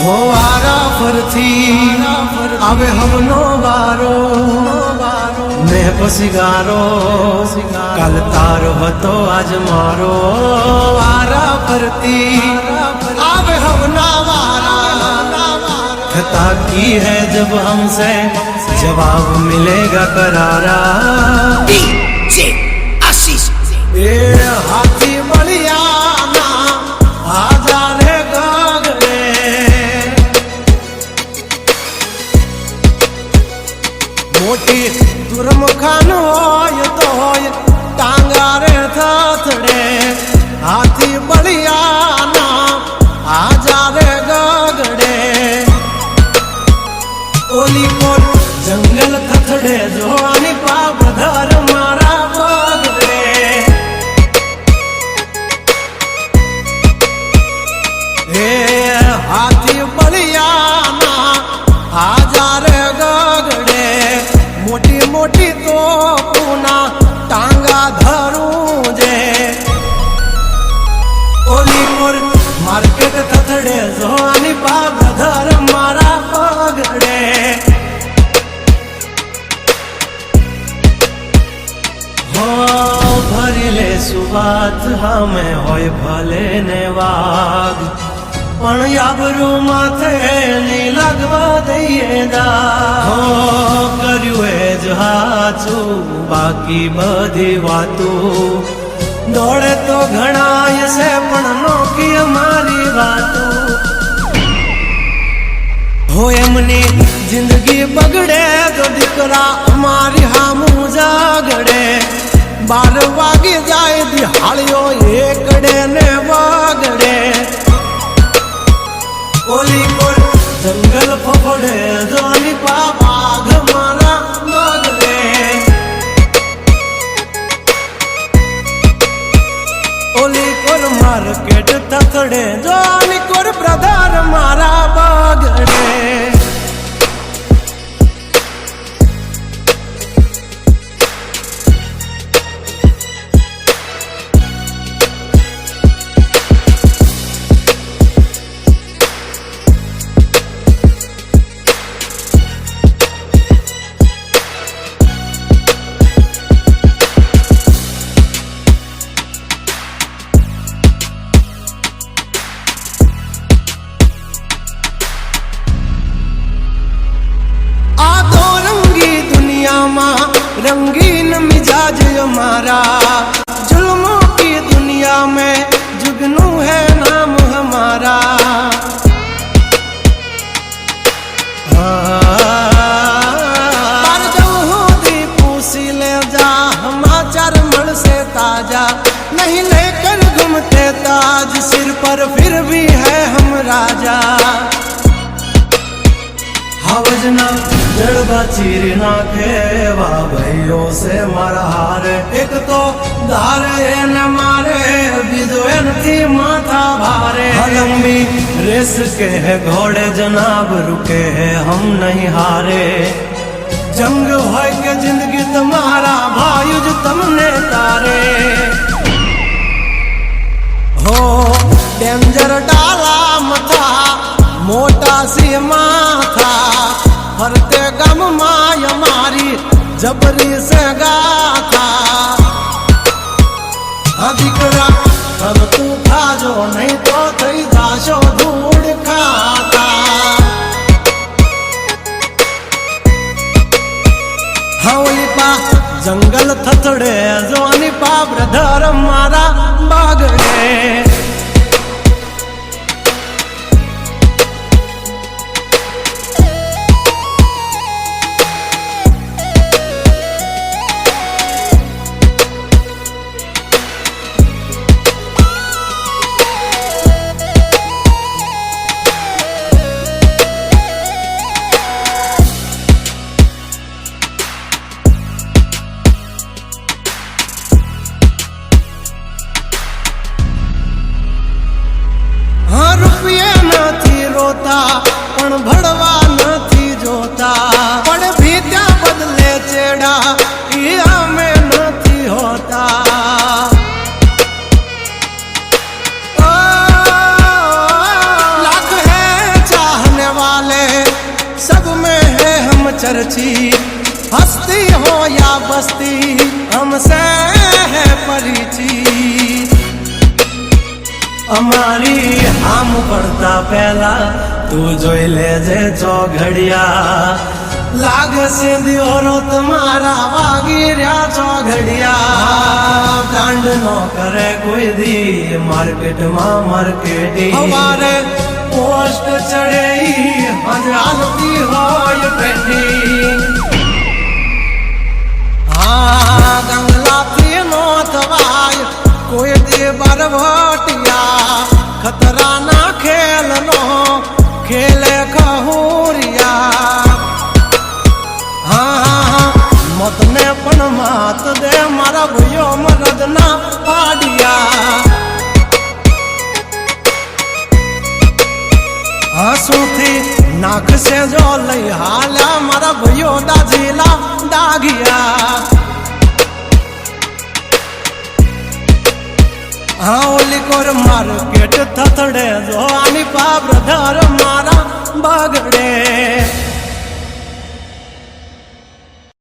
हो वारा फरथी आवे हमनो वारो मैं पसिगारो काल तारो हतो आज मारो वारा फरती आवे हमना वारा खता की है जब हमसे जवाब मिलेगा करारा ए हाथी बलिया ना आजा रे गगड़े मोटी दुर्मुखान होय तो होय टांगा रे थथड़े हाथी बलिया ना आजा रे गगड़े ओली कोट जंगल थथड़े जोनी पाप धर मारा बगड़े हाथी बलिया ना आजा रे गगड़े मोटी मोटी तो पूना टांगा धरू जे ओली मोर मार्केट थथड़े जोनी पाप धर मारा पगड़े भरी ले सुबात हमें होय भले ने वाग पण याबरू माथे नी लगवा दઈએ દા કર્યું એ જ હાચું બાકી બધી વાતું દોડે તો ઘણાય છે પણ નોકી અમારી વાતું हो एमनी जिंदगी बगड़े तो दिकरा हमारी हामू जागड़े 12 वागे जाए दिहाड़ियों एकड़े ने वागड़े ओली कोल जंगल फफड़े जोनी बाघ मारा बगड़े ओली कोल मार्केट थथड़े जोनी कोल ब्रदर मारा बगड़े रंगीन मिजाज हमारा जुल्मों की दुनिया में जुगनू है नाम हमारा पूसी ले जा हमाचार मल से ताजा नहीं लेकर घूमते ताज सिर पर फिर भी है हम राजा हवजना जड़बा चीर नाखे वाह भाइयों से मारा हार एक तो धारे न मारे बिजोन थी माथा भारे लंबी रेस के है घोड़े जनाब रुके है हम नहीं हारे जंग हो के जिंदगी तुम्हारा भाई जो तुमने तारे हो डेंजर डाला मथा मोटा सी माथा फरते गम माय मारी जबरी से गाथा अधिकरा अब तू खा जो नहीं तो थई जाशो धूड़ खाता हवली पा जंगल थथड़े जोनी पा ब्रदर मारा बागड़े चर्ची, हस्ती हो या बस्ती हमसे है परिचित। અમારી આમ પડતા પહેલા તું જોઈ લેજે ચોઘડિયા, લાગશે દિયોરો તમારા વાગી રહ્યા ચોઘડિયા। કાંડ નો કરે કોઈ દી માર્કેટમાં માર્કેટિંગ, અમારે પોસ્ટ ચડે હાલતી હોય ટ્રેન્ડિંગ। હા ગંગલાથી નો થવાય કોઈ દી બરવટિયા, खतरा ना खेल नो खेले कहूरिया। हाँ मत ने पण मात दे मारा भैयो मरद ना पाडिया। हंसू थी नाक से जो लई हाल्या मारा भैयो दाजीला दागिया। हाँ ओली कोर मार्केट थथड़े जो आनी पा ब्रदर मारा बगड़े।